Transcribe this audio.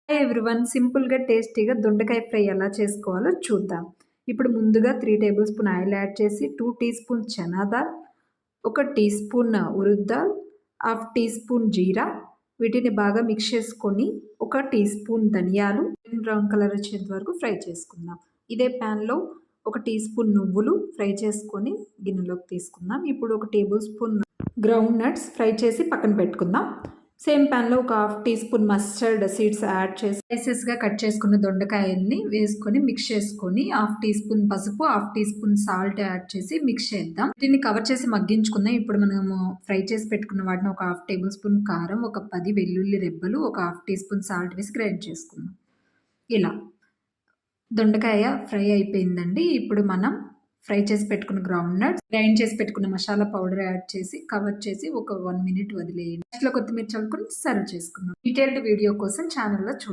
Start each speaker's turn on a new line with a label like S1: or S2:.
S1: Hi everyone, సింపుల్గా టేస్టీగా దొండకాయ ఫ్రై ఎలా చేసుకోవాలో చూద్దాం. ఇప్పుడు ముందుగా 3 టేబుల్ స్పూన్ ఆయిల్ యాడ్ చేసి 2 teaspoon chana dal, 1 teaspoon urad dal, half teaspoon jeera, వీటిని బాగా మిక్స్ చేసుకొని 1 టీ స్పూన్ ధనియాలు బ్రౌన్ కలర్ వచ్చేంత వరకు ఫ్రై చేసుకుందాం. ఇదే ప్యాన్లో 1 టీ స్పూన్ నువ్వులు ఫ్రై చేసుకొని గిన్నెలోకి తీసుకుందాం. ఇప్పుడు 1 tablespoon groundnuts fry చేసి పక్కన పెట్టుకుందాం. సేమ్ ప్యాన్లో 1 half teaspoon mustard seeds add చేసి స్లైసెస్గా కట్ చేసుకున్న దొండకాయల్ని వేసుకొని మిక్స్ చేసుకొని హాఫ్ టీ స్పూన్ పసుపు, half teaspoon salt add చేసి మిక్స్ చేద్దాం. దీన్ని కవర్ చేసి మగ్గించుకుందాం. ఇప్పుడు మనము ఫ్రై చేసి పెట్టుకున్న వాటిని 1 హాఫ్ టేబుల్ స్పూన్ కారం, 10 వెల్లుల్లి రెబ్బలు, 1 హాఫ్ టీ స్పూన్ సాల్ట్ వేసి గ్రైండ్ చేసుకుందాం. ఇలా దొండకాయ ఫ్రై అయిపోయిందండి. ఇప్పుడు మనం ఫ్రై చేసి పెట్టుకున్న గ్రౌండ్ నట్స్, గ్రైండ్ చేసి పెట్టుకున్న మసాలా పౌడర్ యాడ్ చేసి కవర్ చేసి ఒక 1 మినిట్ వదిలేయండి. లాస్ట్లో కొత్తిమీర చల్లుకొని సర్వ్ చేసుకుందాం. డీటెయిల్డ్ వీడియో కోసం ఛానల్లో చూడండి.